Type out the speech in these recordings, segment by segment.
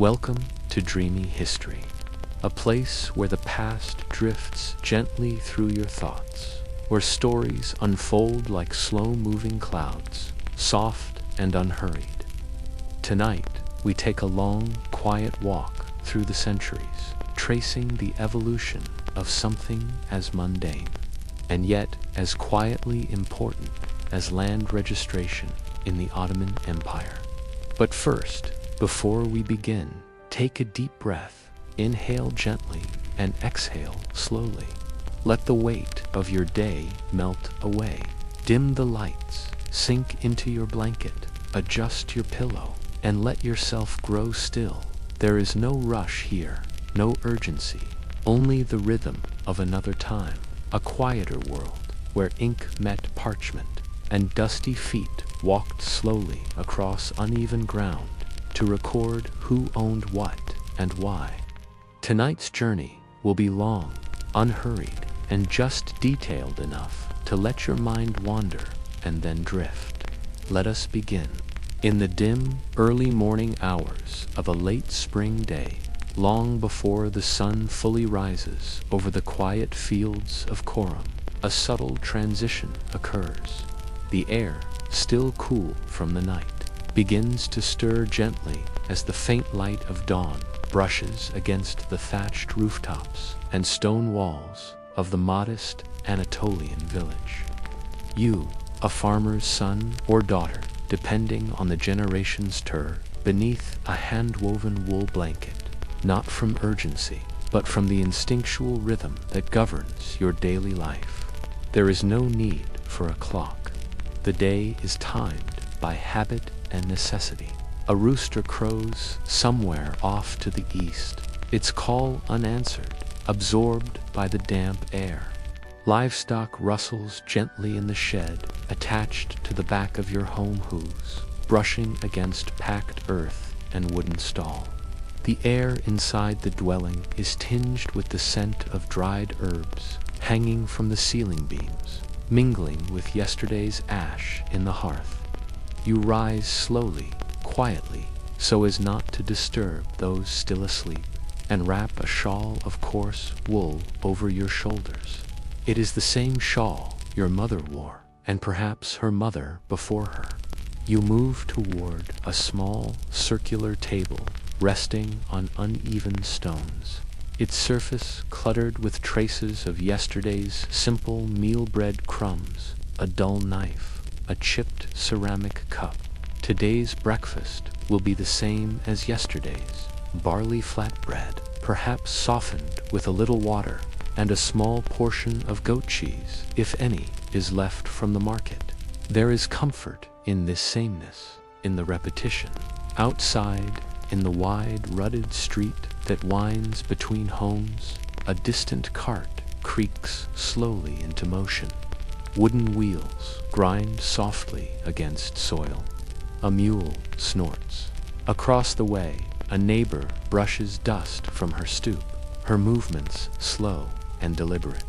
Welcome to Dreamy History, a place where the past drifts gently through your thoughts, where stories unfold like slow-moving clouds, soft and unhurried. Tonight, we take a long, quiet walk through the centuries, tracing the evolution of something as mundane, and yet as quietly important as land registration in the Ottoman Empire. But first, before we begin, take a deep breath, inhale gently, and exhale slowly. Let the weight of your day melt away. Dim the lights, sink into your blanket, adjust your pillow, and let yourself grow still. There is no rush here, no urgency, only the rhythm of another time, a quieter world where ink met parchment and dusty feet walked slowly across uneven ground to record who owned what and why. Tonight's journey will be long, unhurried, and just detailed enough to let your mind wander and then drift. Let us begin. In the dim, early morning hours of a late spring day, long before the sun fully rises over the quiet fields of Coram, a subtle transition occurs. The air, still cool from the night, begins to stir gently as the faint light of dawn brushes against the thatched rooftops and stone walls of the modest Anatolian village. You, a farmer's son or daughter, depending on the generations stir beneath a hand-woven wool blanket, not from urgency, but from the instinctual rhythm that governs your daily life. There is no need for a clock. The day is timed by habit and necessity. A rooster crows somewhere off to the east, its call unanswered, absorbed by the damp air. Livestock rustles gently in the shed, attached to the back of your home hooves, brushing against packed earth and wooden stall. The air inside the dwelling is tinged with the scent of dried herbs hanging from the ceiling beams, mingling with yesterday's ash in the hearth. You rise slowly, quietly, so as not to disturb those still asleep, and wrap a shawl of coarse wool over your shoulders. It is the same shawl your mother wore, and perhaps her mother before her. You move toward a small, circular table resting on uneven stones, its surface cluttered with traces of yesterday's simple meal bread crumbs, a dull knife, a chipped ceramic cup. Today's breakfast will be the same as yesterday's: barley flatbread, perhaps softened with a little water, and a small portion of goat cheese, if any, is left from the market. There is comfort in this sameness, in the repetition. Outside, in the wide, rutted street that winds between homes, a distant cart creaks slowly into motion. Wooden wheels grind softly against soil. A mule snorts. Across the way, a neighbor brushes dust from her stoop, her movements slow and deliberate.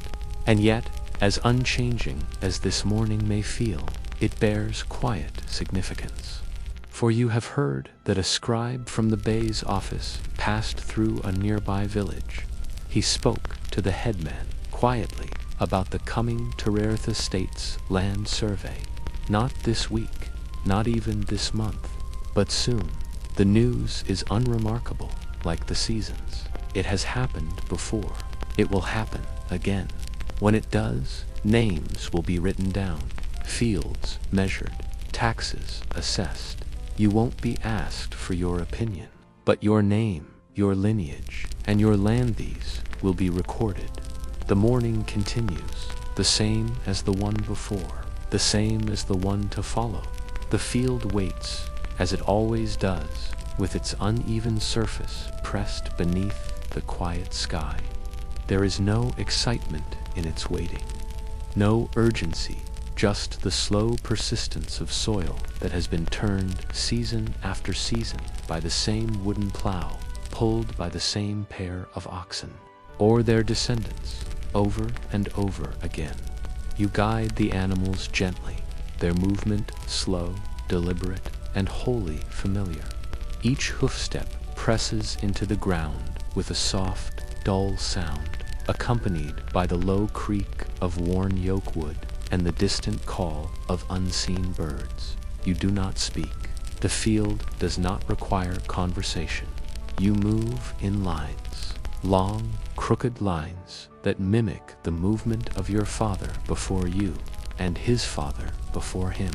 And yet, as unchanging as this morning may feel, it bears quiet significance. For you have heard that a scribe from the Bey's office passed through a nearby village. He spoke to the headman quietly about the coming Tererth Estates land survey. Not this week, not even this month, but soon. The news is unremarkable, like the seasons. It has happened before. It will happen again. When it does, names will be written down, fields measured, taxes assessed. You won't be asked for your opinion, but your name, your lineage, and your landese will be recorded. The morning continues, the same as the one before, the same as the one to follow. The field waits, as it always does, with its uneven surface pressed beneath the quiet sky. There is no excitement in its waiting, no urgency, just the slow persistence of soil that has been turned season after season by the same wooden plow, pulled by the same pair of oxen, or their descendants, over and over again. You guide the animals gently, their movement slow, deliberate, and wholly familiar. Each hoofstep presses into the ground with a soft, dull sound, accompanied by the low creak of worn yoke wood and the distant call of unseen birds. You do not speak. The field does not require conversation. You move in lines, long, crooked lines that mimic the movement of your father before you and his father before him.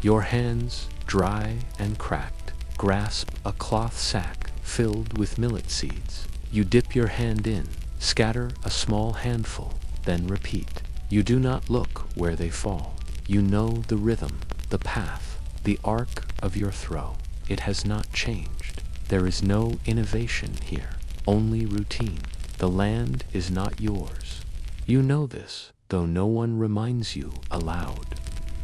Your hands, dry and cracked, grasp a cloth sack filled with millet seeds. You dip your hand in, scatter a small handful, then repeat. You do not look where they fall. You know the rhythm, the path, the arc of your throw. It has not changed. There is no innovation here, only routine. The land is not yours. You know this, though no one reminds you aloud.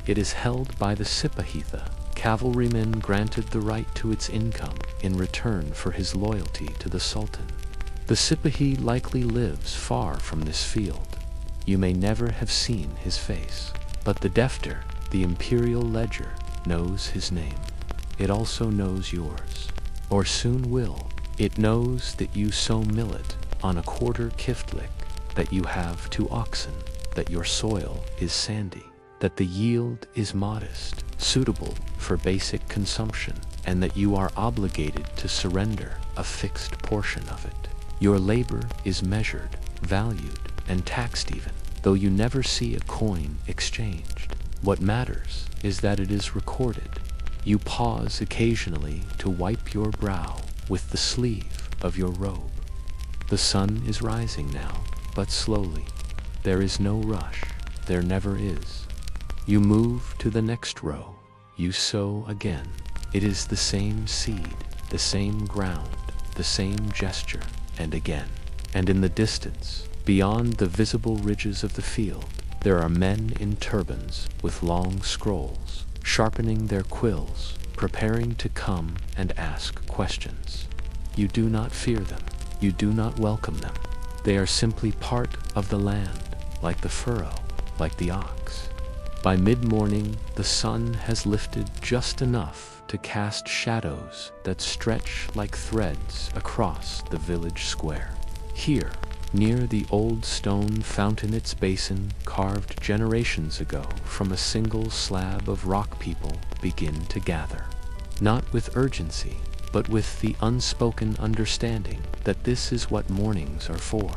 It is held by the Sipahitha, cavalrymen granted the right to its income in return for his loyalty to the Sultan. The Sipahi likely lives far from this field. You may never have seen his face, but the Defter, the imperial ledger, knows his name. It also knows yours, or soon will. It knows that you sow millet on a quarter kiftlik, that you have 2 oxen, that your soil is sandy, that the yield is modest, suitable for basic consumption, and that you are obligated to surrender a fixed portion of it. Your labor is measured, valued, and taxed even, though you never see a coin exchanged. What matters is that it is recorded. You pause occasionally to wipe your brow with the sleeve of your robe. The sun is rising now, but slowly. There is no rush. There never is. You move to the next row. You sow again. It is the same seed, the same ground, the same gesture, and again. And in the distance, beyond the visible ridges of the field, there are men in turbans with long scrolls, sharpening their quills, preparing to come and ask questions. You do not fear them. You do not welcome them. They are simply part of the land, like the furrow, like the ox. By mid-morning, the sun has lifted just enough to cast shadows that stretch like threads across the village square. Here, near the old stone fountain, its basin, carved generations ago from a single slab of rock, people begin to gather. Not with urgency, but with the unspoken understanding that this is what mornings are for.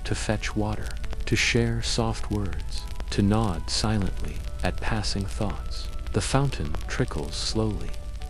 To fetch water, to share soft words, to nod silently at passing thoughts. The fountain trickles slowly.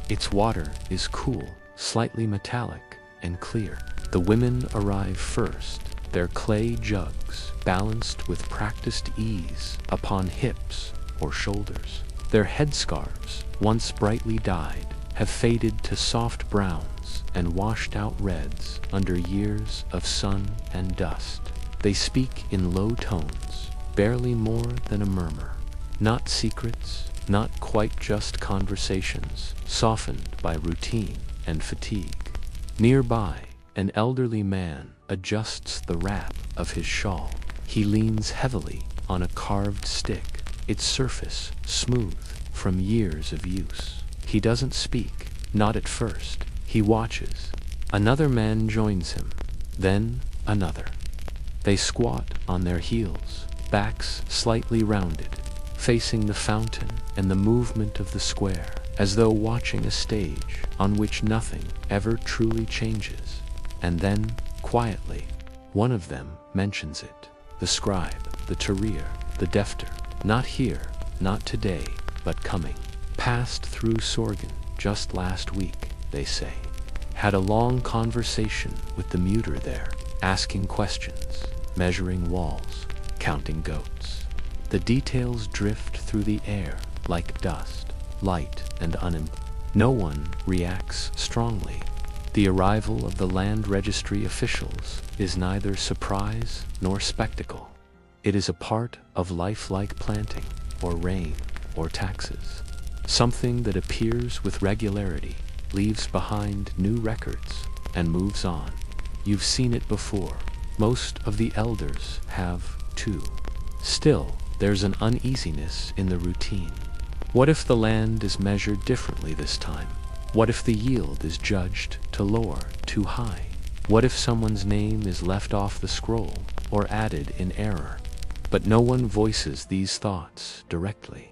Its water is cool, slightly metallic, and clear. The women arrive first, their clay jugs balanced with practiced ease upon hips or shoulders. Their headscarves, once brightly dyed, have faded to soft browns and washed out reds under years of sun and dust. They speak in low tones, barely more than a murmur. Not secrets, not quite just conversations, softened by routine and fatigue. Nearby, an elderly man adjusts the wrap of his shawl. He leans heavily on a carved stick, its surface smooth from years of use. He doesn't speak, not at first. He watches. Another man joins him, then another. They squat on their heels, backs slightly rounded, facing the fountain and the movement of the square, as though watching a stage on which nothing ever truly changes. And then, quietly, one of them mentions it. The scribe, the Tarir, the Defter. Not here, not today, but coming. Passed through Sorgan just last week, they say. Had a long conversation with the muter there, asking questions, measuring walls, counting goats. The details drift through the air like dust, light and No one reacts strongly. The arrival of the land registry officials is neither surprise nor spectacle. It is a part of life, like planting, or rain, or taxes. Something that appears with regularity, leaves behind new records, and moves on. You've seen it before. Most of the elders have too. Still, there's an uneasiness in the routine. What if the land is measured differently this time? What if the yield is judged to lore, too high? What if someone's name is left off the scroll or added in error? But no one voices these thoughts directly.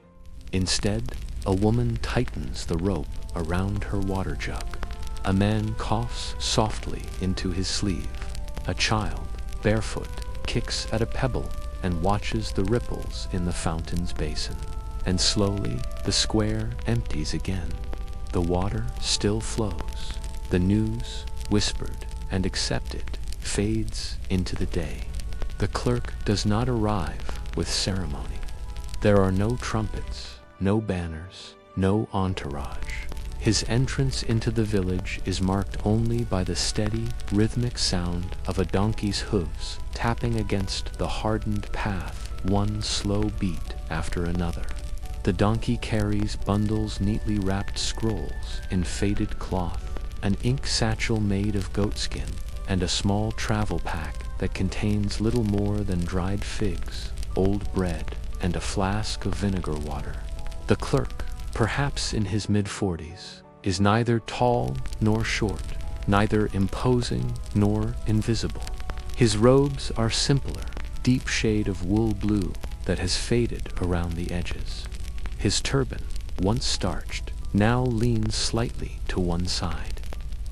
Instead, a woman tightens the rope around her water jug. A man coughs softly into his sleeve. A child, barefoot, kicks at a pebble and watches the ripples in the fountain's basin. And slowly, the square empties again. The water still flows. The news, whispered and accepted, fades into the day. The clerk does not arrive with ceremony. There are no trumpets, no banners, no entourage. His entrance into the village is marked only by the steady, rhythmic sound of a donkey's hooves tapping against the hardened path, one slow beat after another. The donkey carries bundles neatly wrapped scrolls in faded cloth, an ink satchel made of goatskin, and a small travel pack that contains little more than dried figs, old bread, and a flask of vinegar water. The clerk, perhaps in his mid-40s, is neither tall nor short, neither imposing nor invisible. His robes are simpler, deep shade of wool blue that has faded around the edges. His turban, once starched, now leans slightly to one side.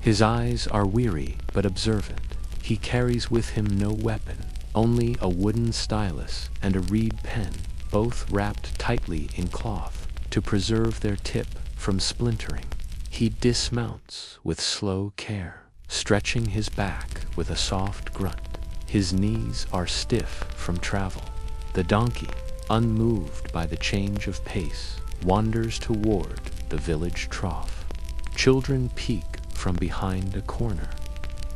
His eyes are weary but observant. He carries with him no weapon, only a wooden stylus and a reed pen, both wrapped tightly in cloth to preserve their tip from splintering. He dismounts with slow care, stretching his back with a soft grunt. His knees are stiff from travel. The donkey, unmoved by the change of pace, wanders toward the village trough. Children peek from behind a corner.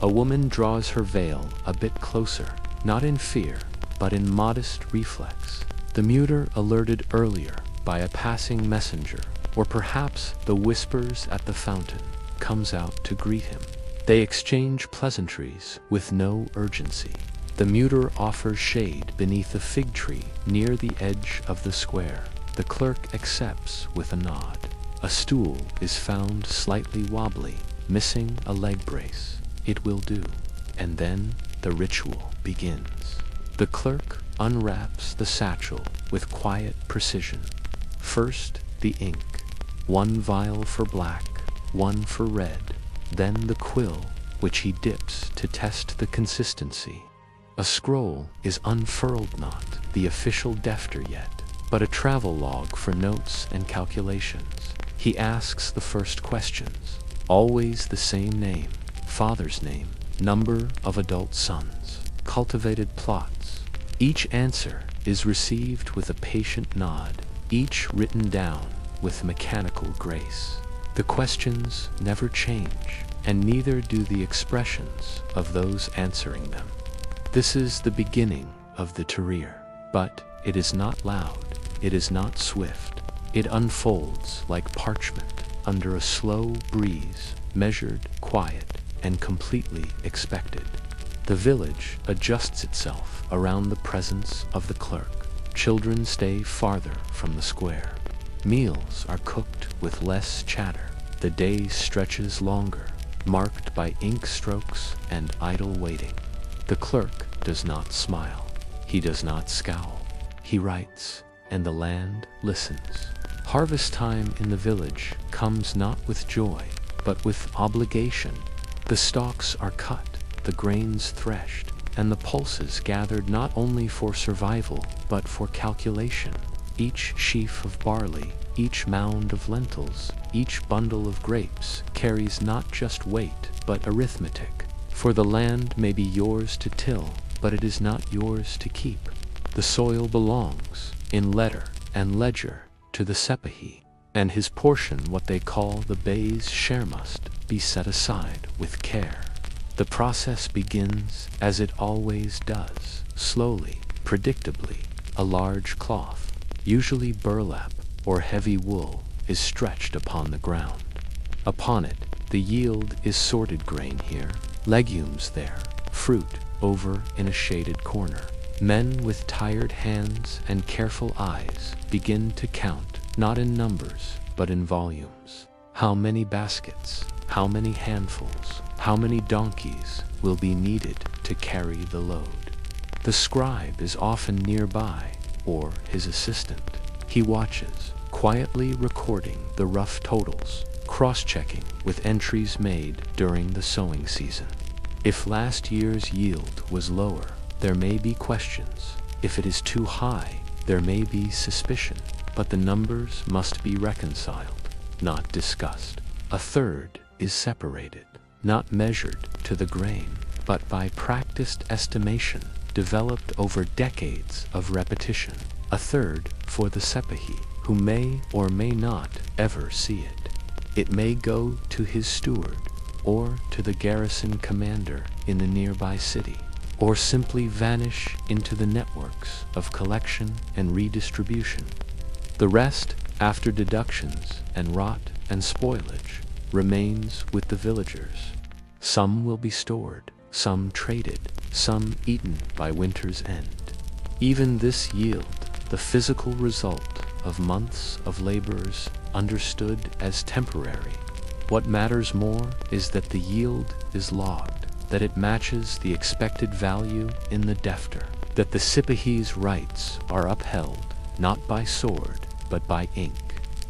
A woman draws her veil a bit closer, not in fear, but in modest reflex. The muter alerted earlier by a passing messenger, or perhaps the whispers at the fountain, comes out to greet him. They exchange pleasantries with no urgency. The muter offers shade beneath a fig tree near the edge of the square. The clerk accepts with a nod. A stool is found slightly wobbly, missing a leg brace. It will do. And then the ritual begins. The clerk unwraps the satchel with quiet precision. First, the ink. One vial for black, one for red. Then the quill, which he dips to test the consistency. A scroll is unfurled, not the official defter yet, but a travel log for notes and calculations. He asks the first questions. Always the same name, father's name, number of adult sons, cultivated plots. Each answer is received with a patient nod, each written down with mechanical grace. The questions never change, and neither do the expressions of those answering them. This is the beginning of the career, but it is not loud, it is not swift. It unfolds like parchment under a slow breeze, measured, quiet, and completely expected. The village adjusts itself around the presence of the clerk. Children stay farther from the square. Meals are cooked with less chatter. The day stretches longer, marked by ink strokes and idle waiting. The clerk does not smile. He does not scowl. He writes, and the land listens. Harvest time in the village comes not with joy, but with obligation. The stalks are cut, the grains threshed, and the pulses gathered not only for survival, but for calculation. Each sheaf of barley, each mound of lentils, each bundle of grapes carries not just weight, but arithmetic. For the land may be yours to till, but it is not yours to keep. The soil belongs, in letter and ledger, to the sepahi, and his portion, what they call the bey's share, must be set aside with care. The process begins as it always does, slowly, predictably. A large cloth, usually burlap or heavy wool, is stretched upon the ground. Upon it, the yield is sorted grain here, legumes there, fruit over in a shaded corner. Men with tired hands and careful eyes begin to count, not in numbers, but in volumes. How many baskets? How many handfuls? How many donkeys will be needed to carry the load? The scribe is often nearby, or his assistant. He watches, quietly recording the rough totals, cross-checking with entries made during the sowing season. If last year's yield was lower, there may be questions. If it is too high, there may be suspicion. But the numbers must be reconciled, not discussed. A third is separated, not measured to the grain, but by practiced estimation developed over decades of repetition. A third for the sepahi, who may or may not ever see it. It may go to his steward, or to the garrison commander in the nearby city, or simply vanish into the networks of collection and redistribution. The rest, after deductions and rot and spoilage, remains with the villagers. Some will be stored, some traded, some eaten by winter's end. Even this yield, the physical result of months of laborers understood as temporary. What matters more is that the yield is logged, that it matches the expected value in the defter, that the sipahi's rights are upheld, not by sword, but by ink.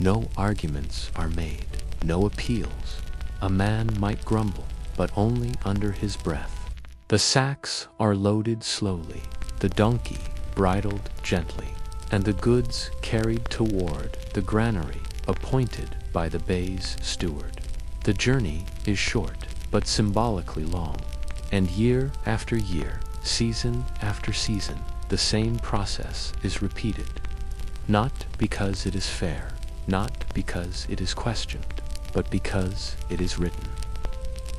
No arguments are made, no appeals. A man might grumble, but only under his breath. The sacks are loaded slowly, the donkey bridled gently, and the goods carried toward the granary appointed by the bay's steward. The journey is short, but symbolically long, and year after year, season after season, the same process is repeated. Not because it is fair, not because it is questioned, but because it is written.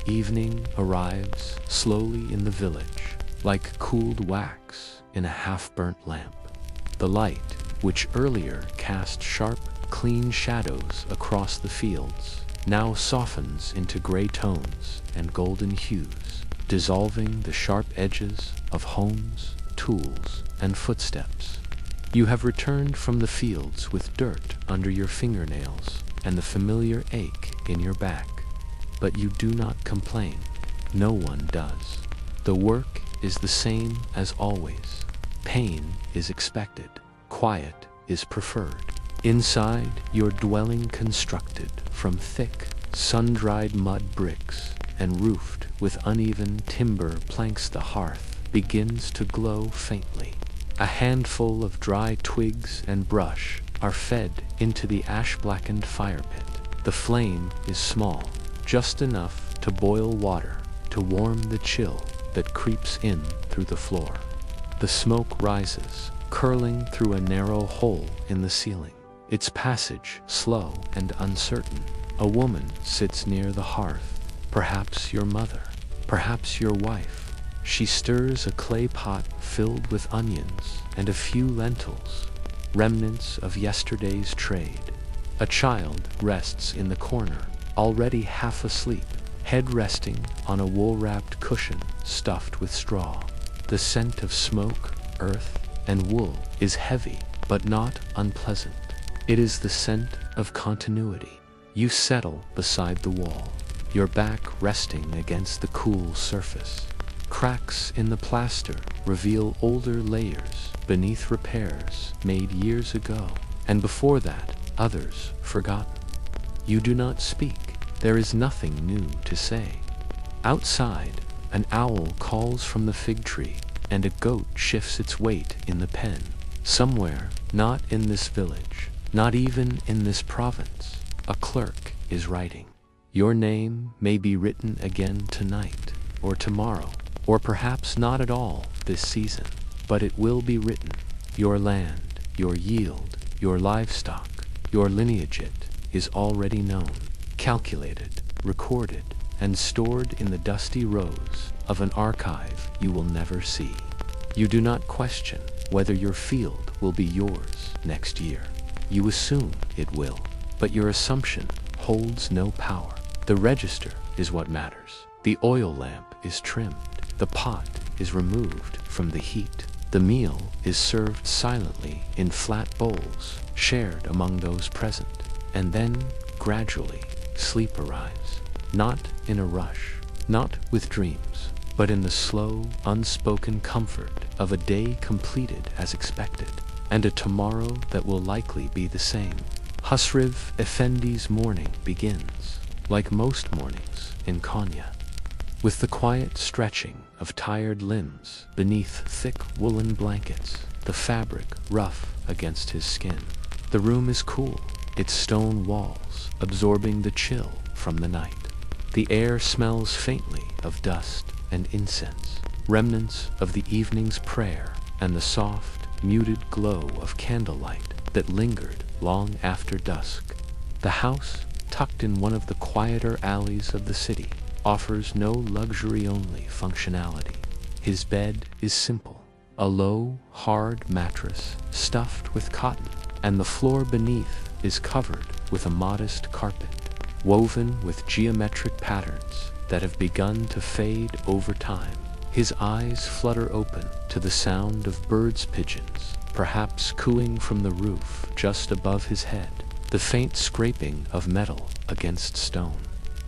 Evening arrives slowly in the village, like cooled wax in a half-burnt lamp. The light, which earlier cast sharp, clean shadows across the fields, now softens into gray tones and golden hues, dissolving the sharp edges of homes, tools, and footsteps. You have returned from the fields with dirt under your fingernails and the familiar ache in your back. But you do not complain. No one does. The work is the same as always. Pain is expected. Quiet is preferred. Inside your dwelling, constructed from thick, sun-dried mud bricks and roofed with uneven timber planks, the hearth begins to glow faintly. A handful of dry twigs and brush are fed into the ash-blackened fire pit. The flame is small, just enough to boil water, to warm the chill that creeps in through the floor. The smoke rises, curling through a narrow hole in the ceiling, its passage slow and uncertain. A woman sits near the hearth, perhaps your mother, perhaps your wife. She stirs a clay pot filled with onions and a few lentils, remnants of yesterday's trade. A child rests in the corner, already half asleep, head resting on a wool-wrapped cushion stuffed with straw. The scent of smoke, earth, and wool is heavy, but not unpleasant. It is the scent of continuity. You settle beside the wall, your back resting against the cool surface. Cracks in the plaster reveal older layers beneath repairs made years ago, and before that, others forgotten. You do not speak. There is nothing new to say. Outside, an owl calls from the fig tree, and a goat shifts its weight in the pen. Somewhere, not in this village, not even in this province, a clerk is writing. Your name may be written again tonight, or tomorrow, or perhaps not at all this season, but it will be written. Your land, your yield, your livestock, your lineage is already known, calculated, recorded, and stored in the dusty rows of an archive you will never see. You do not question whether your field will be yours next year. You assume it will, but your assumption holds no power. The register is what matters. The oil lamp is trimmed. The pot is removed from the heat. The meal is served silently in flat bowls, shared among those present. And then, gradually, sleep arrives. Not in a rush, not with dreams, but in the slow, unspoken comfort of a day completed as expected, and a tomorrow that will likely be the same. Husrev Effendi's morning begins, like most mornings in Konya, with the quiet stretching of tired limbs beneath thick woolen blankets, the fabric rough against his skin. The room is cool, its stone walls absorbing the chill from the night. The air smells faintly of dust and incense, remnants of the evening's prayer and the soft, muted glow of candlelight that lingered long after dusk. The house, tucked in one of the quieter alleys of the city, offers no luxury-only functionality. His bed is simple, a low, hard mattress stuffed with cotton, and the floor beneath is covered with a modest carpet, woven with geometric patterns that have begun to fade over time. His eyes flutter open to the sound of birds' pigeons, perhaps cooing from the roof just above his head, the faint scraping of metal against stone.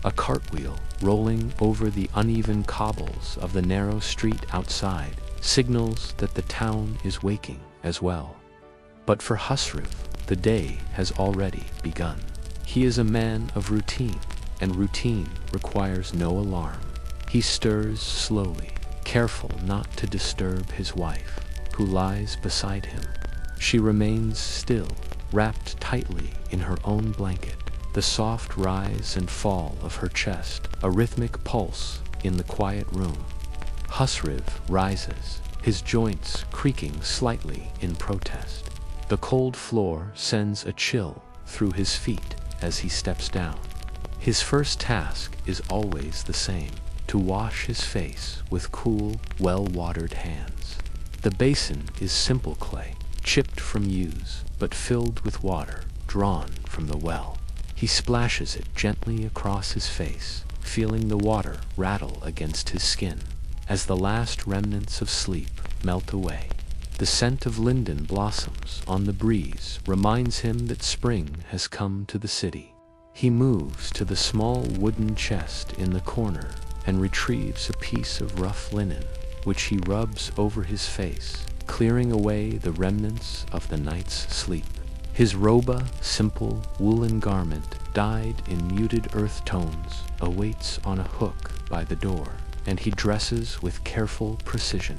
A cartwheel rolling over the uneven cobbles of the narrow street outside signals that the town is waking as well. But for Husrev, the day has already begun. He is a man of routine, and routine requires no alarm. He stirs slowly, careful not to disturb his wife, who lies beside him. She remains still, wrapped tightly in her own blanket, the soft rise and fall of her chest, a rhythmic pulse in the quiet room. Husrev rises, his joints creaking slightly in protest. The cold floor sends a chill through his feet as he steps down. His first task is always the same: to wash his face with cool, well-watered hands. The basin is simple clay, chipped from ewes, but filled with water drawn from the well. He splashes it gently across his face, feeling the water rattle against his skin as the last remnants of sleep melt away. The scent of linden blossoms on the breeze reminds him that spring has come to the city. He moves to the small wooden chest in the corner and retrieves a piece of rough linen, which he rubs over his face, clearing away the remnants of the night's sleep. His roba, simple woolen garment dyed in muted earth tones, awaits on a hook by the door, and he dresses with careful precision.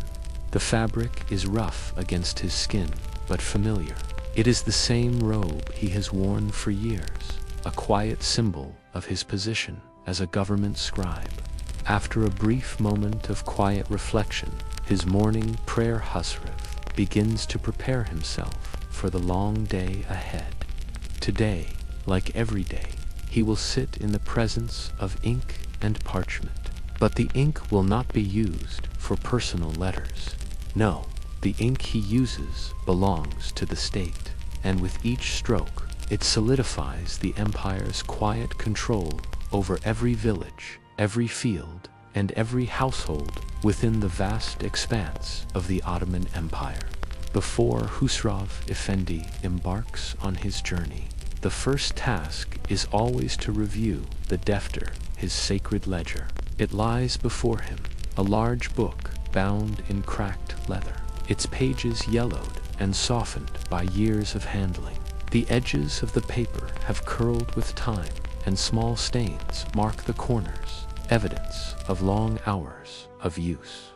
The fabric is rough against his skin, but familiar. It is the same robe he has worn for years, a quiet symbol of his position as a government scribe. After a brief moment of quiet reflection, his morning prayer Husrev begins to prepare himself for the long day ahead. Today, like every day, he will sit in the presence of ink and parchment. But the ink will not be used for personal letters. No, the ink he uses belongs to the state, and with each stroke, it solidifies the empire's quiet control over every village, every field, and every household within the vast expanse of the Ottoman Empire. Before Husrev Effendi embarks on his journey, the first task is always to review the defter, his sacred ledger. It lies before him, a large book bound in cracked leather, its pages yellowed and softened by years of handling. The edges of the paper have curled with time, and small stains mark the corners, evidence of long hours of use.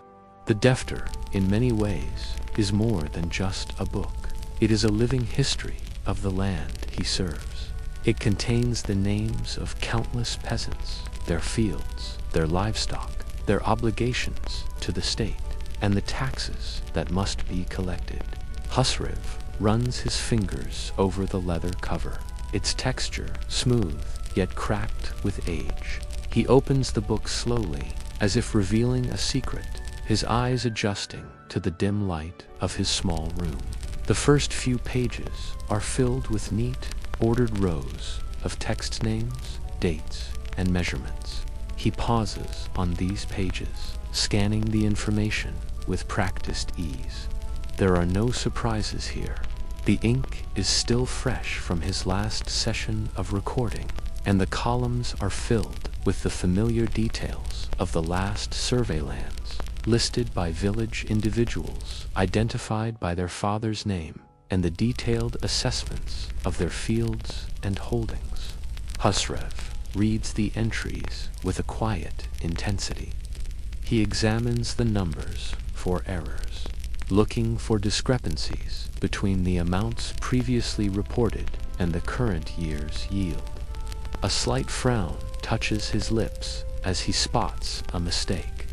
The defter, in many ways, is more than just a book. It is a living history of the land he serves. It contains the names of countless peasants, their fields, their livestock, their obligations to the state, and the taxes that must be collected. Husrev runs his fingers over the leather cover, its texture smooth yet cracked with age. He opens the book slowly, as if revealing a secret, his eyes adjusting to the dim light of his small room. The first few pages are filled with neat, ordered rows of text names, dates, and measurements. He pauses on these pages, scanning the information with practiced ease. There are no surprises here. The ink is still fresh from his last session of recording, and the columns are filled with the familiar details of the last survey lands, listed by village individuals, identified by their father's name, and the detailed assessments of their fields and holdings. Husrev reads the entries with a quiet intensity. He examines the numbers for errors, looking for discrepancies between the amounts previously reported and the current year's yield. A slight frown touches his lips as he spots a mistake.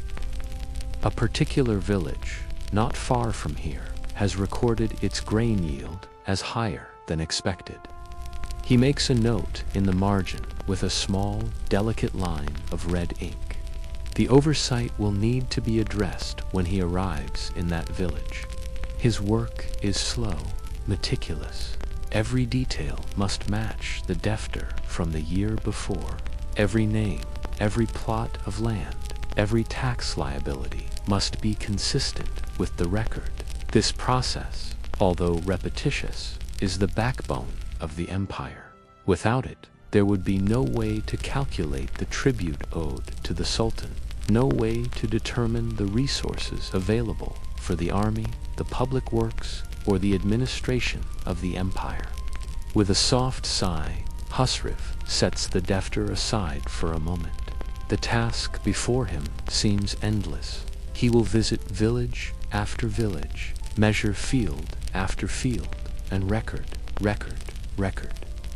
A particular village, not far from here, has recorded its grain yield as higher than expected. He makes a note in the margin with a small, delicate line of red ink. The oversight will need to be addressed when he arrives in that village. His work is slow, meticulous. Every detail must match the defter from the year before. Every name, every plot of land, every tax liability must be consistent with the record. This process, although repetitious, is the backbone of the empire. Without it, there would be no way to calculate the tribute owed to the Sultan, no way to determine the resources available for the army, the public works, or the administration of the empire. With a soft sigh, Husrev sets the defter aside for a moment. The task before him seems endless. He will visit village after village, measure field after field, and record.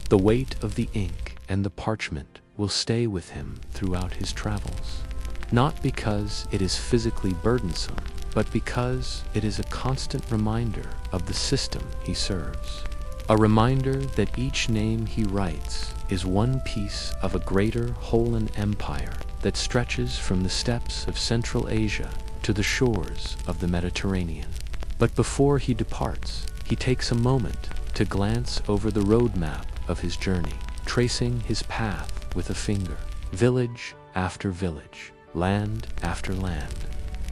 The weight of the ink and the parchment will stay with him throughout his travels. Not because it is physically burdensome, but because it is a constant reminder of the system he serves. A reminder that each name he writes is one piece of a greater Holan empire that stretches from the steppes of Central Asia to the shores of the Mediterranean. But before he departs, he takes a moment to glance over the roadmap of his journey, tracing his path with a finger, village after village, land after land.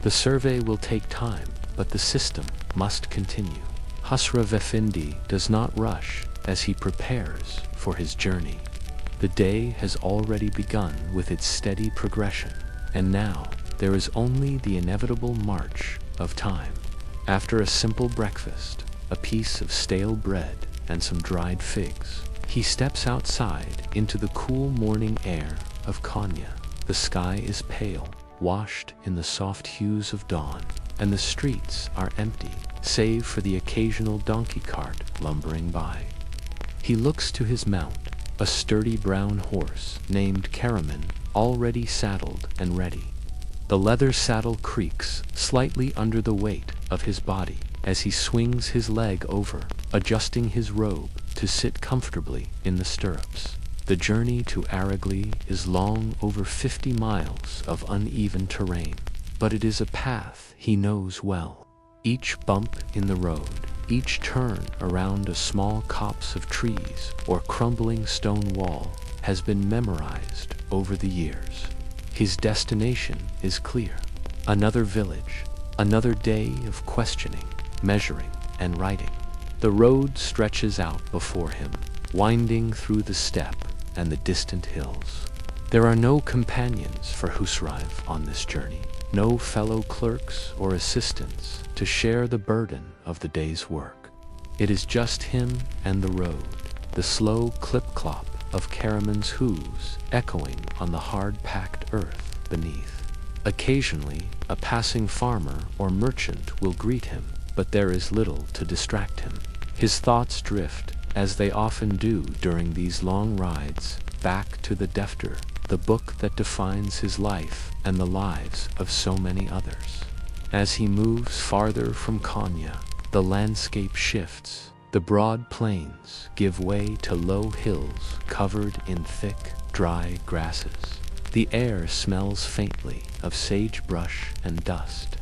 The survey will take time, but the system must continue. Husrev Effendi does not rush as he prepares for his journey. The day has already begun with its steady progression, and now there is only the inevitable march of time. After a simple breakfast, a piece of stale bread and some dried figs, he steps outside into the cool morning air of Konya. The sky is pale, washed in the soft hues of dawn, and the streets are empty, save for the occasional donkey cart lumbering by. He looks to his mount, a sturdy brown horse named Karaman, already saddled and ready. The leather saddle creaks slightly under the weight of his body as he swings his leg over, adjusting his robe to sit comfortably in the stirrups. The journey to Aragli is long, over 50 miles of uneven terrain, but it is a path he knows well. Each bump in the road, each turn around a small copse of trees or crumbling stone wall has been memorized over the years. His destination is clear. Another village, another day of questioning, measuring, and writing. The road stretches out before him, winding through the steppe and the distant hills. There are no companions for Husrev on this journey, no fellow clerks or assistants to share the burden of the day's work. It is just him and the road, the slow clip-clop of Karaman's hooves echoing on the hard-packed earth beneath. Occasionally, a passing farmer or merchant will greet him, but there is little to distract him. His thoughts drift, as they often do during these long rides, back to the defter, the book that defines his life and the lives of so many others. As he moves farther from Konya, the landscape shifts. The broad plains give way to low hills covered in thick, dry grasses. The air smells faintly of sagebrush and dust.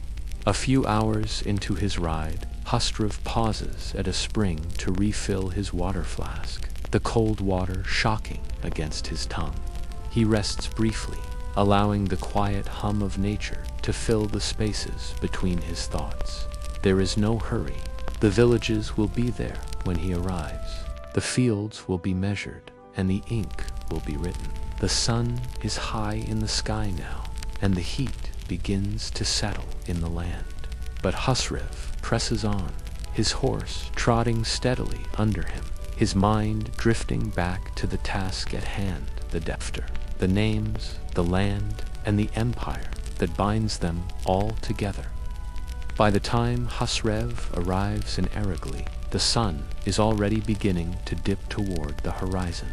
A few hours into his ride, Husrev pauses at a spring to refill his water flask, the cold water shocking against his tongue. He rests briefly, allowing the quiet hum of nature to fill the spaces between his thoughts. There is no hurry. The villages will be there when he arrives. The fields will be measured, and the ink will be written. The sun is high in the sky now, and the heat begins to settle in the land. But Husrev presses on, his horse trotting steadily under him, his mind drifting back to the task at hand, the defter, the names, the land, and the empire that binds them all together. By the time Husrev arrives in Eragli, the sun is already beginning to dip toward the horizon.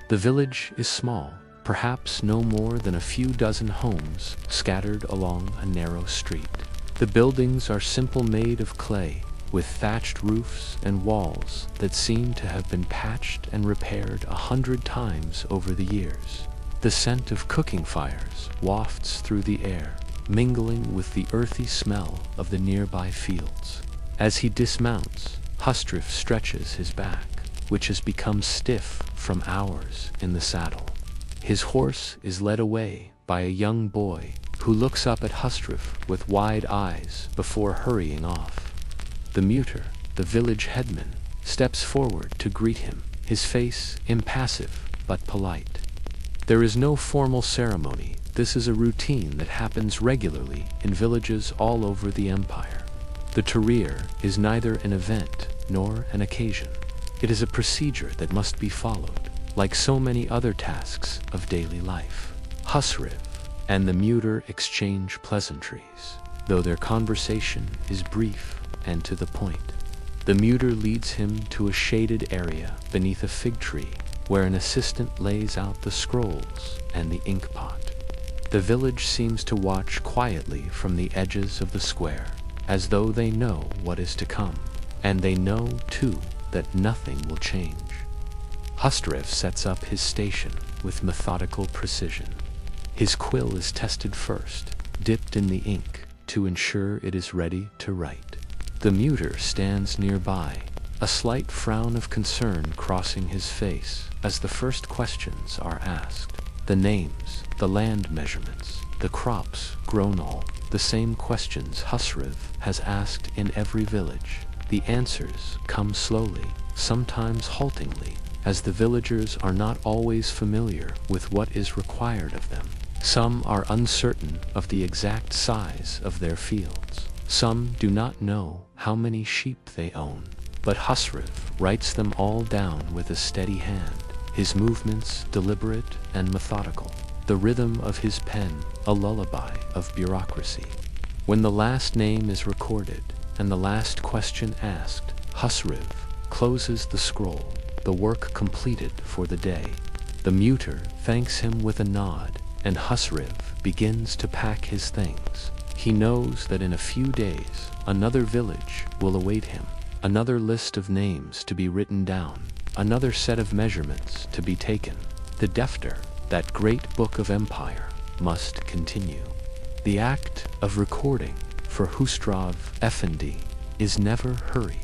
The village is small, perhaps no more than a few dozen homes scattered along a narrow street. The buildings are simple, made of clay, with thatched roofs and walls that seem to have been patched and repaired 100 times over the years. The scent of cooking fires wafts through the air, mingling with the earthy smell of the nearby fields. As he dismounts, Husrev stretches his back, which has become stiff from hours in the saddle. His horse is led away by a young boy who looks up at Husrev with wide eyes before hurrying off. The muter, the village headman, steps forward to greet him, his face impassive but polite. There is no formal ceremony. This is a routine that happens regularly in villages all over the empire. The Tahrir is neither an event nor an occasion. It is a procedure that must be followed, like so many other tasks of daily life. Husrev and the muter exchange pleasantries, though their conversation is brief and to the point. The muter leads him to a shaded area beneath a fig tree, where an assistant lays out the scrolls and the ink pot. The village seems to watch quietly from the edges of the square, as though they know what is to come, and they know, too, that nothing will change. Husrev sets up his station with methodical precision. His quill is tested first, dipped in the ink, to ensure it is ready to write. The muter stands nearby, a slight frown of concern crossing his face as the first questions are asked. The names, the land measurements, the crops grown, all the same questions Husrev has asked in every village. The answers come slowly, sometimes haltingly, as the villagers are not always familiar with what is required of them. Some are uncertain of the exact size of their fields. Some do not know how many sheep they own. But Husrev writes them all down with a steady hand, his movements deliberate and methodical, the rhythm of his pen a lullaby of bureaucracy. When the last name is recorded and the last question asked, Husrev closes the scroll, the work completed for the day. The muter thanks him with a nod, and Husrev begins to pack his things. He knows that in a few days another village will await him, another list of names to be written down, another set of measurements to be taken. The defter, that great book of empire, must continue. The act of recording for Husrev Effendi is never hurried.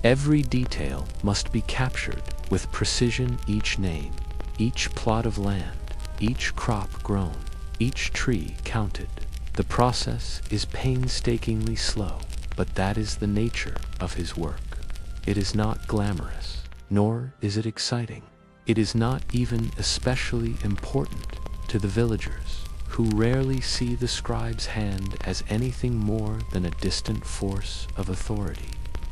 Every detail must be captured with precision, each name, each plot of land, each crop grown, each tree counted. The process is painstakingly slow, but that is the nature of his work. It is not glamorous, nor is it exciting. It is not even especially important to the villagers, who rarely see the scribe's hand as anything more than a distant force of authority.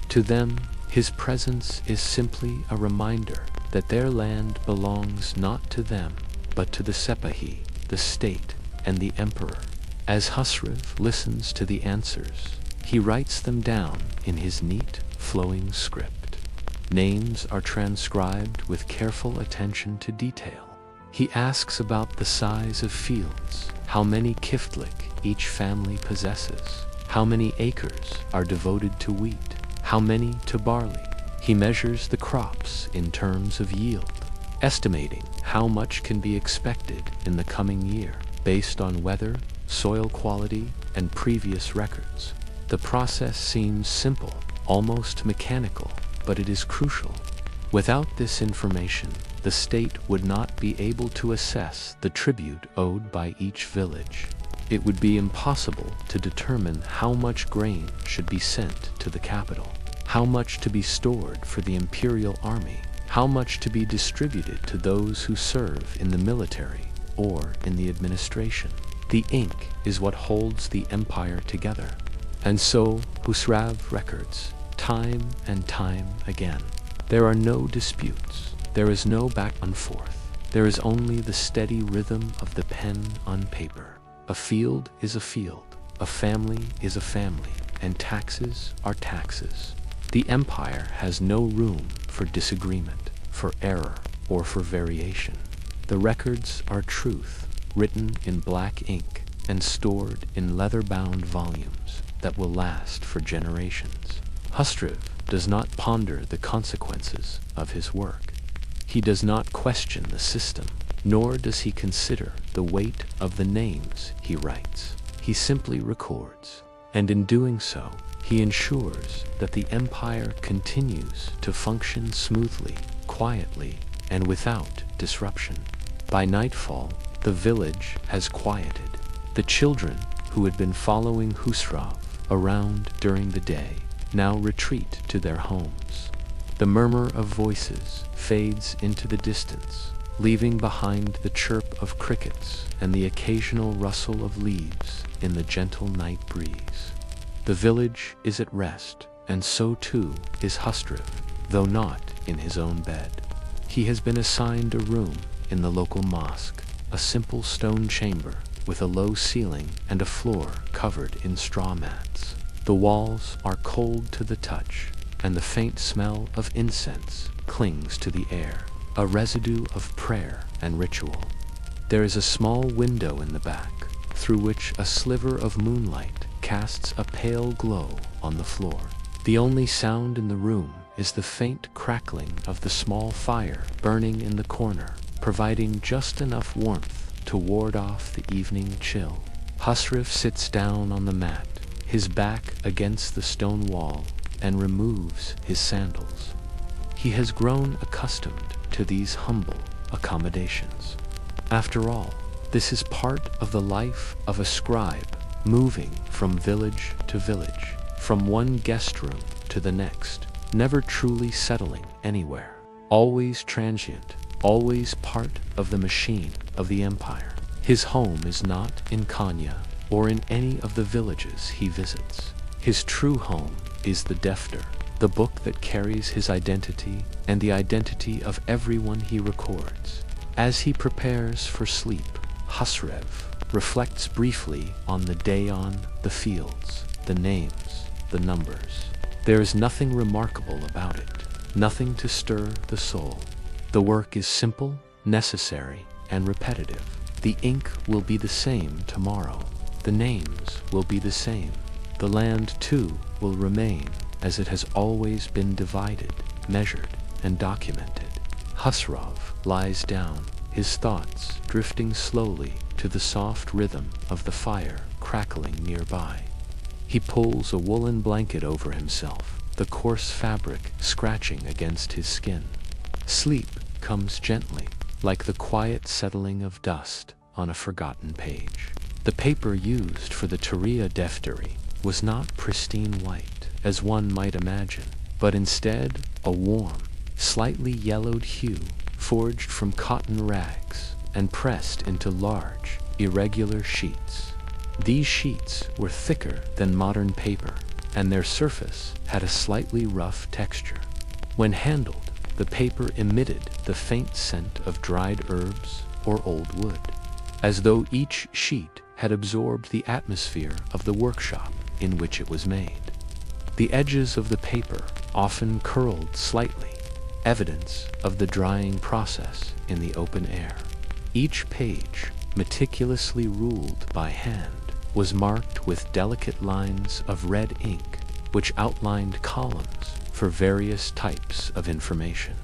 To them, his presence is simply a reminder that their land belongs not to them, but to the Sepahi, the state, and the emperor. As Husrev listens to the answers, he writes them down in his neat, flowing script. Names are transcribed with careful attention to detail. He asks about the size of fields, how many kiftlik each family possesses, how many acres are devoted to wheat, how many to barley. He measures the crops in terms of yield, estimating how much can be expected in the coming year, based on weather, soil quality, and previous records. The process seems simple, almost mechanical, but it is crucial. Without this information, the state would not be able to assess the tribute owed by each village. It would be impossible to determine how much grain should be sent to the capital, how much to be stored for the imperial army, how much to be distributed to those who serve in the military or in the administration. The ink is what holds the empire together. And so Khusrav records, time and time again. There are no disputes. There is no back and forth. There is only the steady rhythm of the pen on paper. A field is a field. A family is a family. And taxes are taxes. The empire has no room for disagreement, for error, or for variation. The records are truth, written in black ink and stored in leather-bound volumes that will last for generations. Khusrav does not ponder the consequences of his work. He does not question the system, nor does he consider the weight of the names he writes. He simply records, and in doing so, he ensures that the empire continues to function smoothly, quietly, and without disruption. By nightfall, the village has quieted. The children who had been following Khusrav around during the day now retreat to their homes. The murmur of voices fades into the distance, leaving behind the chirp of crickets and the occasional rustle of leaves in the gentle night breeze. The village is at rest, and so too is Khusrav, though not in his own bed. He has been assigned a room in the local mosque, a simple stone chamber with a low ceiling and a floor covered in straw mats. The walls are cold to the touch, and the faint smell of incense clings to the air, a residue of prayer and ritual. There is a small window in the back, through which a sliver of moonlight casts a pale glow on the floor. The only sound in the room is the faint crackling of the small fire burning in the corner, providing just enough warmth to ward off the evening chill. Khusrav sits down on the mat, his back against the stone wall, and removes his sandals. He has grown accustomed to these humble accommodations. After all, this is part of the life of a scribe, moving from village to village, from one guest room to the next, never truly settling anywhere, always transient, always part of the machine of the empire. His home is not in Konya or in any of the villages he visits. His true home is the Defter, the book that carries his identity and the identity of everyone he records. As he prepares for sleep, Khusrav reflects briefly on the day, on the fields, the names, the numbers. There is nothing remarkable about it, nothing to stir the soul. The work is simple, necessary, and repetitive. The ink will be the same tomorrow. The names will be the same. The land, too, will remain as it has always been divided, measured, and documented. Khusrav lies down, his thoughts drifting slowly to the soft rhythm of the fire crackling nearby. He pulls a woolen blanket over himself, the coarse fabric scratching against his skin. Sleep comes gently, like the quiet settling of dust on a forgotten page. The paper used for the Turiya Defteri was not pristine white, as one might imagine, but instead a warm, slightly yellowed hue forged from cotton rags and pressed into large, irregular sheets. These sheets were thicker than modern paper, and their surface had a slightly rough texture. When handled, the paper emitted the faint scent of dried herbs or old wood, as though each sheet had absorbed the atmosphere of the workshop in which it was made. The edges of the paper often curled slightly, evidence of the drying process in the open air. Each page, meticulously ruled by hand, was marked with delicate lines of red ink, which outlined columns for various types of information.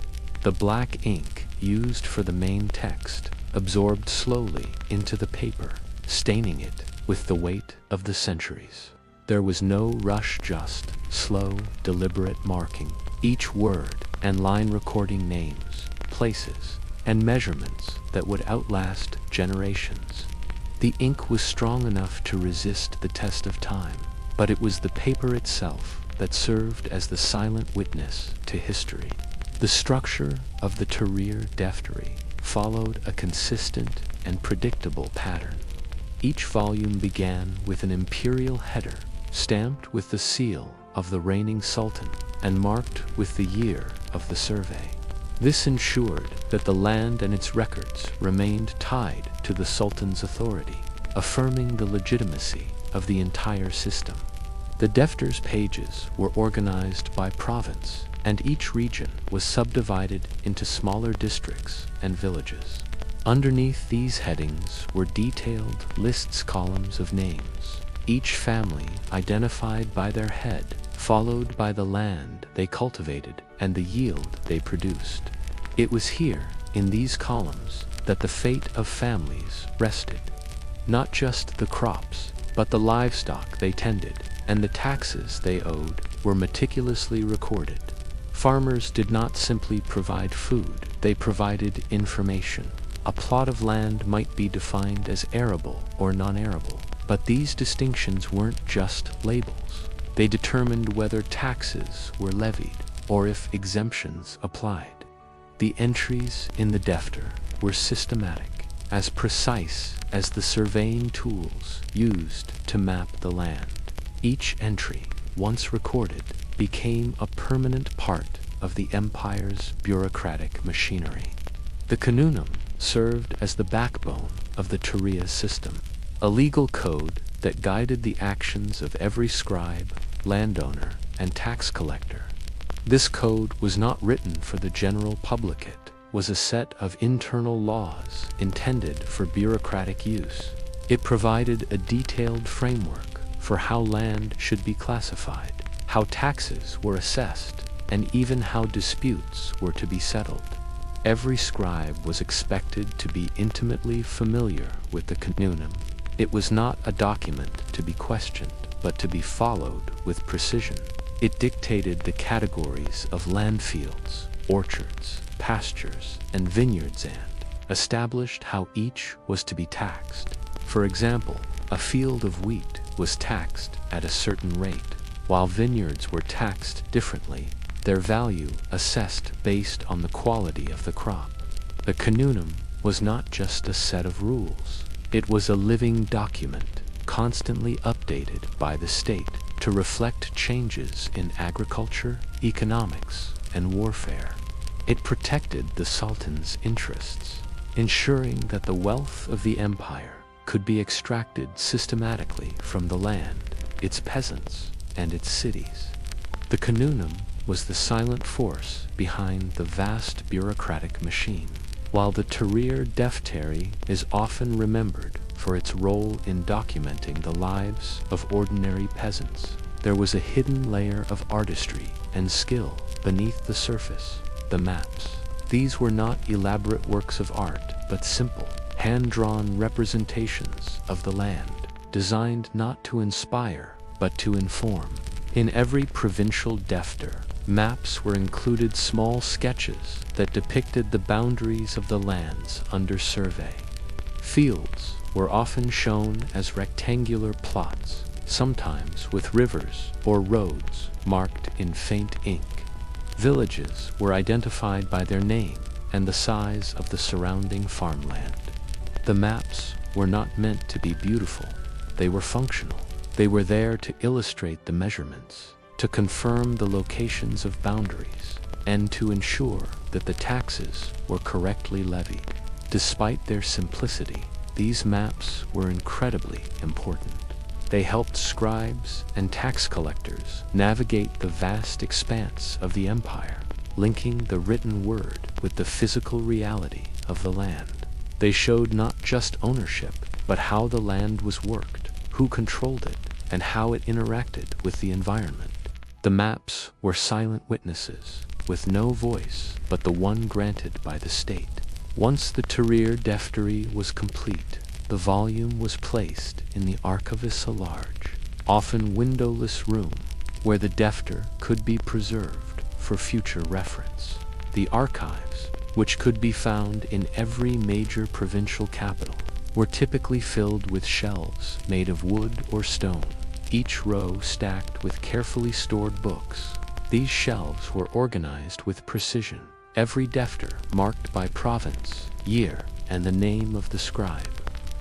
The black ink used for the main text absorbed slowly into the paper, staining it with the weight of the centuries. There was no rush, just slow, deliberate marking, each word and line recording names, places, and measurements that would outlast generations. The ink was strong enough to resist the test of time, but it was the paper itself that served as the silent witness to history. The structure of the Tahrir Deftery followed a consistent and predictable pattern. Each volume began with an imperial header, stamped with the seal of the reigning sultan and marked with the year of the survey. This ensured that the land and its records remained tied to the sultan's authority, affirming the legitimacy of the entire system. The Defter's pages were organized by province, and each region was subdivided into smaller districts and villages. Underneath these headings were detailed columns of names, each family identified by their head, followed by the land they cultivated and the yield they produced. It was here, in these columns, that the fate of families rested. Not just the crops, but the livestock they tended and the taxes they owed were meticulously recorded. Farmers did not simply provide food, they provided information. A plot of land might be defined as arable or non-arable, but these distinctions weren't just labels. They determined whether taxes were levied or if exemptions applied. The entries in the Defter were systematic, as precise as the surveying tools used to map the land. Each entry, once recorded, became a permanent part of the empire's bureaucratic machinery. The Kanunum served as the backbone of the Tahrir system, a legal code that guided the actions of every scribe, landowner, and tax collector. This code was not written for the general public, it was a set of internal laws intended for bureaucratic use. It provided a detailed framework for how land should be classified, how taxes were assessed, and even how disputes were to be settled. Every scribe was expected to be intimately familiar with the Kanunum. It was not a document to be questioned, but to be followed with precision. It dictated the categories of land fields, orchards, pastures, and vineyards, and established how each was to be taxed. For example, a field of wheat was taxed at a certain rate, while vineyards were taxed differently, their value assessed based on the quality of the crop. The Kanunum was not just a set of rules. It was a living document, constantly updated by the state to reflect changes in agriculture, economics, and warfare. It protected the Sultan's interests, ensuring that the wealth of the empire could be extracted systematically from the land, its peasants, and its cities. The Kanunum was the silent force behind the vast bureaucratic machine. While the Tahrir Deftery is often remembered for its role in documenting the lives of ordinary peasants, there was a hidden layer of artistry and skill beneath the surface, the maps. These were not elaborate works of art, but simple, hand-drawn representations of the land, designed not to inspire, but to inform. In every provincial defter, maps were included, small sketches that depicted the boundaries of the lands under survey. Fields were often shown as rectangular plots, sometimes with rivers or roads marked in faint ink. Villages were identified by their name and the size of the surrounding farmland. The maps were not meant to be beautiful, they were functional. They were there to illustrate the measurements, to confirm the locations of boundaries, and to ensure that the taxes were correctly levied. Despite their simplicity, these maps were incredibly important. They helped scribes and tax collectors navigate the vast expanse of the empire, linking the written word with the physical reality of the land. They showed not just ownership, but how the land was worked, who controlled it, and how it interacted with the environment. The maps were silent witnesses, with no voice but the one granted by the state. Once the Tahrir Deftery was complete, the volume was placed in the archivist's large, often windowless room, where the defter could be preserved for future reference. The archives, which could be found in every major provincial capital, were typically filled with shelves made of wood or stone, each row stacked with carefully stored books, These shelves were organized with precision, every defter marked by province, year, and the name of the scribe.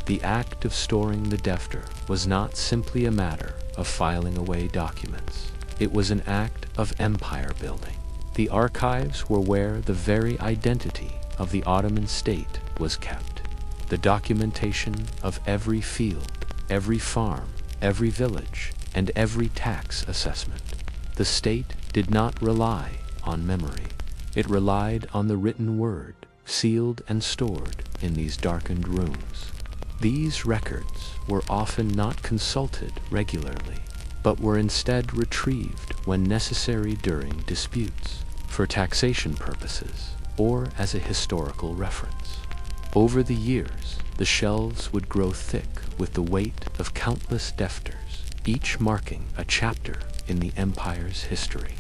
The act of storing the defter was not simply a matter of filing away documents. It was an act of empire building. The archives were where the very identity of the Ottoman state was kept. The documentation of every field, every farm, every village, and every tax assessment. The state did not rely on memory. It relied on the written word, sealed and stored in these darkened rooms. These records were often not consulted regularly, but were instead retrieved when necessary during disputes, for taxation purposes, or as a historical reference. Over the years, the shelves would grow thick with the weight of countless defters, each marking a chapter in the empire's history.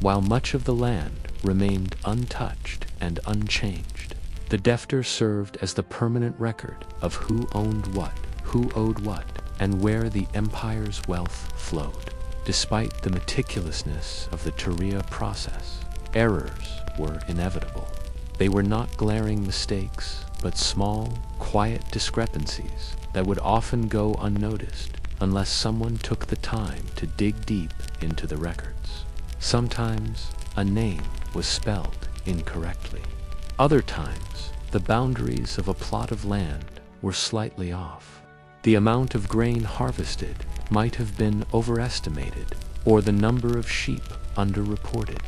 While much of the land remained untouched and unchanged, the defter served as the permanent record of who owned what, who owed what, and where the empire's wealth flowed. Despite the meticulousness of the Turiya process, errors were inevitable. They were not glaring mistakes, but small, quiet discrepancies that would often go unnoticed unless someone took the time to dig deep into the records. Sometimes, a name was spelled incorrectly. Other times, the boundaries of a plot of land were slightly off. The amount of grain harvested might have been overestimated, or the number of sheep underreported.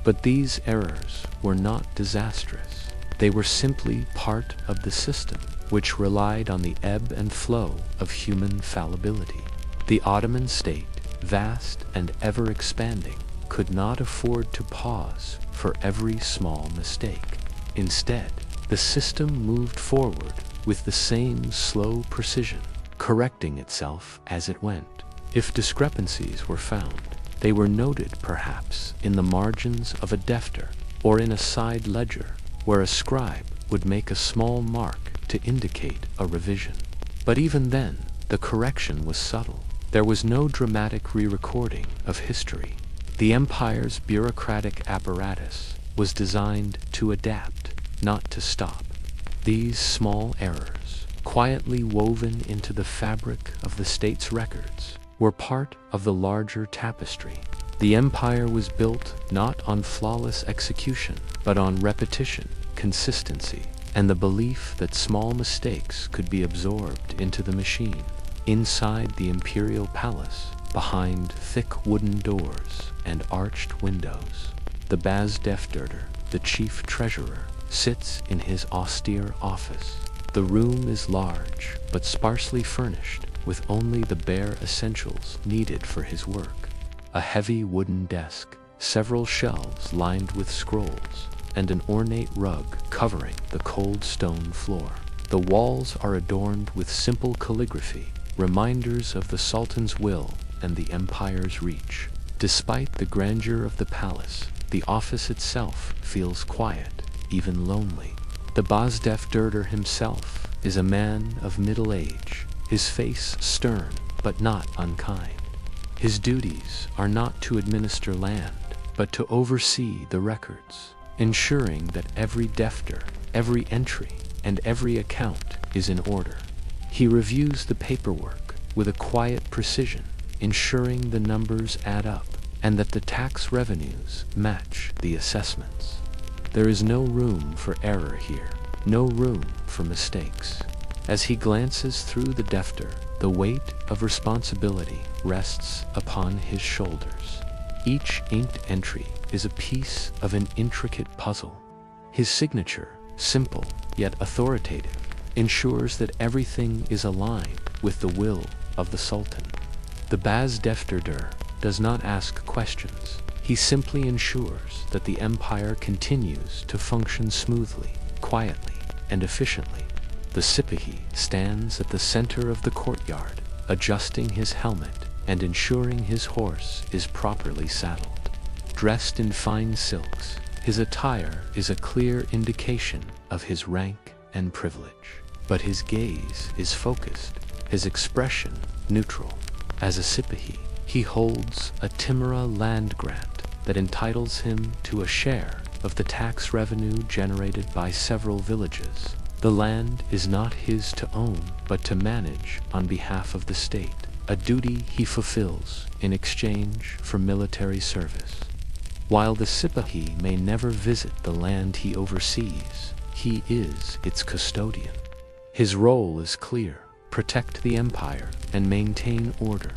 But these errors were not disastrous. They were simply part of the system, which relied on the ebb and flow of human fallibility. The Ottoman state, vast and ever-expanding, could not afford to pause for every small mistake. Instead, the system moved forward with the same slow precision, correcting itself as it went. If discrepancies were found, they were noted perhaps in the margins of a defter or in a side ledger, where a scribe would make a small mark to indicate a revision. But even then, the correction was subtle. There was no dramatic re-recording of history. The empire's bureaucratic apparatus was designed to adapt, not to stop. These small errors, quietly woven into the fabric of the state's records, were part of the larger tapestry. The empire was built not on flawless execution, but on repetition, consistency, and the belief that small mistakes could be absorbed into the machine. Inside the imperial palace, behind thick wooden doors and arched windows, the Bazdefterder, the chief treasurer, sits in his austere office. The room is large, but sparsely furnished, with only the bare essentials needed for his work. A heavy wooden desk, several shelves lined with scrolls, and an ornate rug covering the cold stone floor. The walls are adorned with simple calligraphy, reminders of the Sultan's will and the empire's reach. Despite the grandeur of the palace, the office itself feels quiet, even lonely. The Bazdefterder himself is a man of middle age, his face stern but not unkind. His duties are not to administer land, but to oversee the records, ensuring that every defter, every entry, and every account is in order. He reviews the paperwork with a quiet precision, ensuring the numbers add up and that the tax revenues match the assessments. There is no room for error here, no room for mistakes. As he glances through the defter, the weight of responsibility rests upon his shoulders. Each inked entry is a piece of an intricate puzzle. His signature, simple yet authoritative, ensures that everything is aligned with the will of the Sultan. The Bazdefterder does not ask questions. He simply ensures that the empire continues to function smoothly, quietly, and efficiently. The Sipahi stands at the center of the courtyard, adjusting his helmet and ensuring his horse is properly saddled. Dressed in fine silks, his attire is a clear indication of his rank and privilege. But his gaze is focused, his expression neutral. As a Sipahi, he holds a Timura land grant, that entitles him to a share of the tax revenue generated by several villages. The land is not his to own, but to manage on behalf of the state, a duty he fulfills in exchange for military service. While the Sipahi may never visit the land he oversees, he is its custodian. His role is clear: protect the empire and maintain order.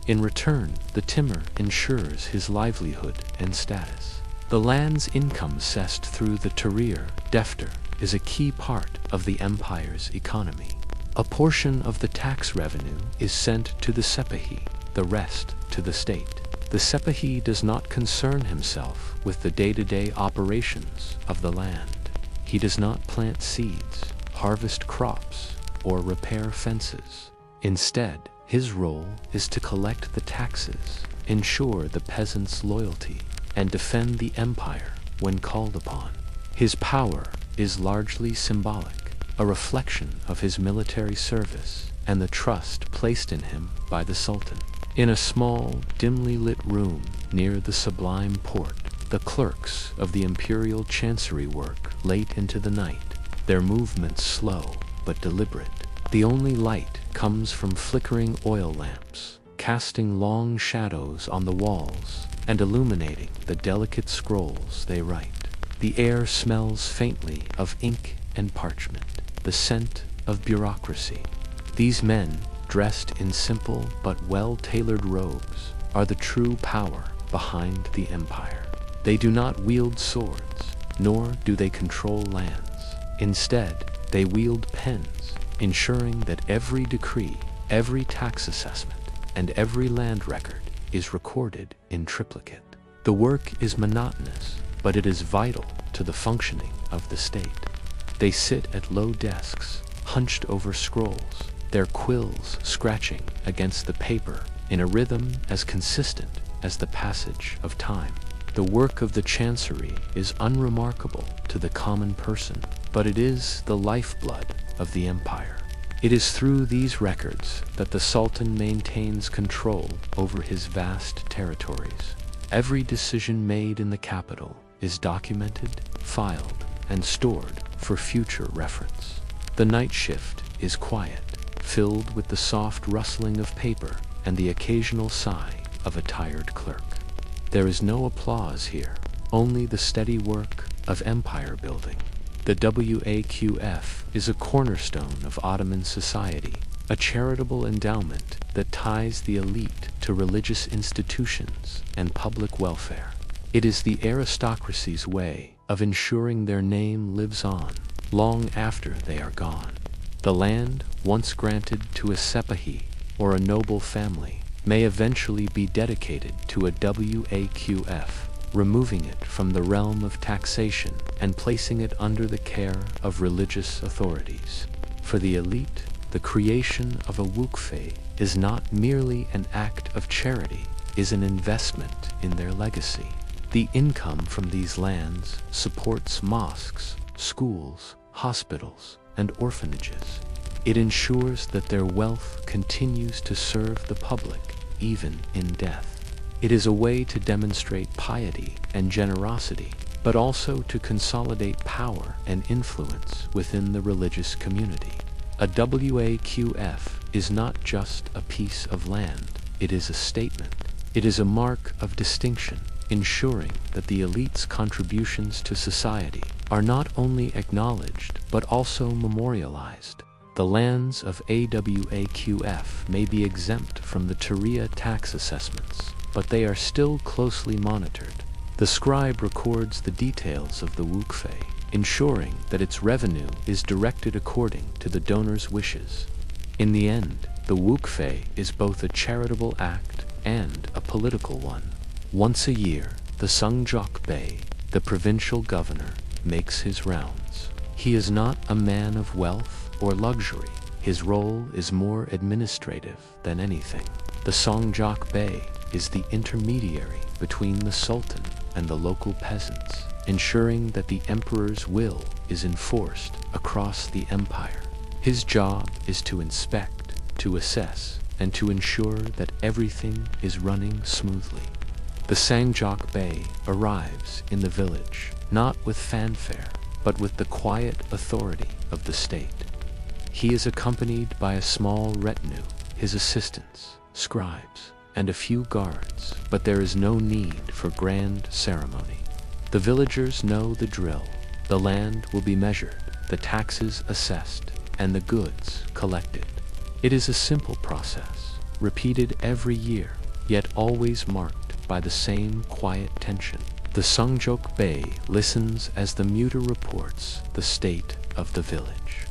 In return, the Timur ensures his livelihood and status. The land's income assessed through the Tahrir Defter is a key part of the empire's economy. A portion of the tax revenue is sent to the Sipahi, the rest to the state. The Sipahi does not concern himself with the day-to-day operations of the land. He does not plant seeds, harvest crops, or repair fences. Instead, his role is to collect the taxes, ensure the peasants' loyalty, and defend the empire when called upon. His power is largely symbolic, a reflection of his military service and the trust placed in him by the Sultan. In a small, dimly lit room near the Sublime Porte, the clerks of the imperial chancery work late into the night, their movements slow but deliberate. The only light comes from flickering oil lamps, casting long shadows on the walls and illuminating the delicate scrolls they write. The air smells faintly of ink and parchment, the scent of bureaucracy. These men, dressed in simple but well-tailored robes, are the true power behind the empire. They do not wield swords, nor do they control lands. Instead, they wield pens, ensuring that every decree, every tax assessment, and every land record is recorded in triplicate. The work is monotonous, but it is vital to the functioning of the state. They sit at low desks, hunched over scrolls, their quills scratching against the paper in a rhythm as consistent as the passage of time. The work of the chancery is unremarkable to the common person, but it is the lifeblood of the empire. It is through these records that the Sultan maintains control over his vast territories. Every decision made in the capital is documented, filed, and stored for future reference. The night shift is quiet, filled with the soft rustling of paper and the occasional sigh of a tired clerk. There is no applause here, only the steady work of empire building. The Waqf is a cornerstone of Ottoman society, a charitable endowment that ties the elite to religious institutions and public welfare. It is the aristocracy's way of ensuring their name lives on long after they are gone. The land, once granted to a Sipahi or a noble family, may eventually be dedicated to a Waqf, removing it from the realm of taxation and placing it under the care of religious authorities. For the elite, the creation of a waqf is not merely an act of charity, it is an investment in their legacy. The income from these lands supports mosques, schools, hospitals, and orphanages. It ensures that their wealth continues to serve the public, even in death. It is a way to demonstrate piety and generosity, but also to consolidate power and influence within the religious community. A Waqf is not just a piece of land, it is a statement. It is a mark of distinction, ensuring that the elite's contributions to society are not only acknowledged, but also memorialized. The lands of a Waqf may be exempt from the Tahrir tax assessments, but they are still closely monitored. The scribe records the details of the waqf, ensuring that its revenue is directed according to the donor's wishes. In the end, the waqf is both a charitable act and a political one. Once a year, the Sungjok Bey, the provincial governor, makes his rounds. He is not a man of wealth or luxury. His role is more administrative than anything. The Sungjok Bey is the intermediary between the Sultan and the local peasants, ensuring that the emperor's will is enforced across the empire. His job is to inspect, to assess, and to ensure that everything is running smoothly. The Sanjak Bey arrives in the village, not with fanfare, but with the quiet authority of the state. He is accompanied by a small retinue, his assistants, scribes, and a few guards, but there is no need for grand ceremony. The villagers know the drill. The land will be measured, the taxes assessed, and the goods collected. It is a simple process, repeated every year, yet always marked by the same quiet tension. The Sanjak Bey listens as the muter reports the state of the village.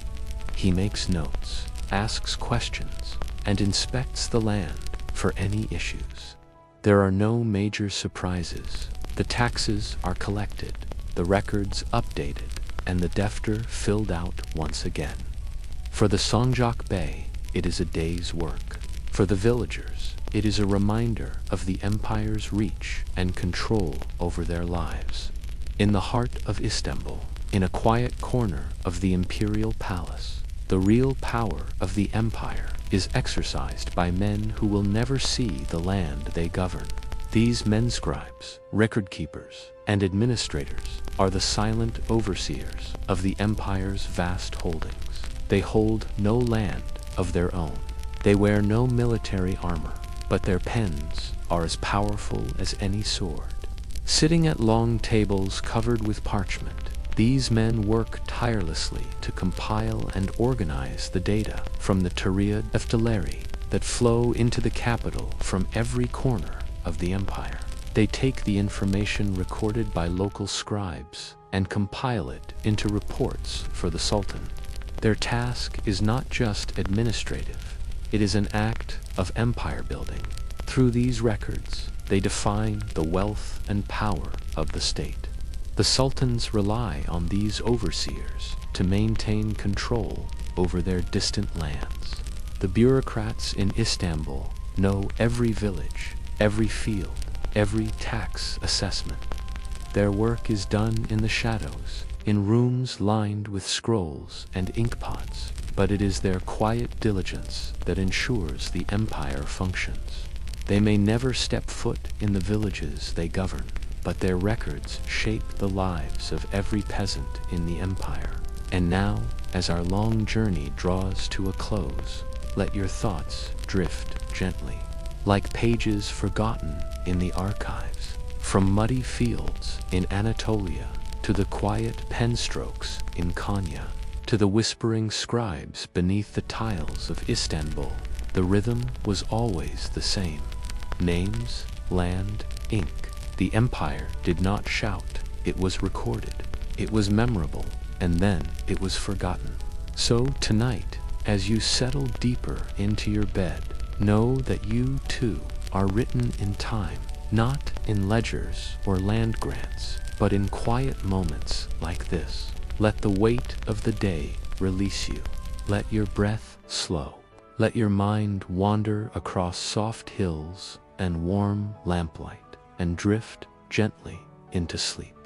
He makes notes, asks questions, and inspects the land for any issues. There are no major surprises. The taxes are collected, the records updated, and the defter filled out once again. For the Sanjak Bey, it is a day's work. For the villagers, it is a reminder of the empire's reach and control over their lives. In the heart of Istanbul, in a quiet corner of the imperial palace, the real power of the empire is exercised by men who will never see the land they govern. These men scribes, record keepers, and administrators are the silent overseers of the empire's vast holdings. They hold no land of their own. They wear no military armor, but their pens are as powerful as any sword. Sitting at long tables covered with parchment, these men work tirelessly to compile and organize the data from the Tariad Efteleri that flow into the capital from every corner of the empire. They take the information recorded by local scribes and compile it into reports for the Sultan. Their task is not just administrative, it is an act of empire building. Through these records, they define the wealth and power of the state. The sultans rely on these overseers to maintain control over their distant lands. The bureaucrats in Istanbul know every village, every field, every tax assessment. Their work is done in the shadows, in rooms lined with scrolls and inkpots, but it is their quiet diligence that ensures the empire functions. They may never step foot in the villages they govern, but their records shape the lives of every peasant in the empire. And now, as our long journey draws to a close, let your thoughts drift gently, like pages forgotten in the archives, from muddy fields in Anatolia to the quiet pen strokes in Konya, to the whispering scribes beneath the tiles of Istanbul. The rhythm was always the same. Names, land, ink. The empire did not shout, it was recorded. It was memorable, and then it was forgotten. So tonight, as you settle deeper into your bed, know that you too are written in time, not in ledgers or land grants, but in quiet moments like this. Let the weight of the day release you. Let your breath slow. Let your mind wander across soft hills and warm lamplight, and drift gently into sleep.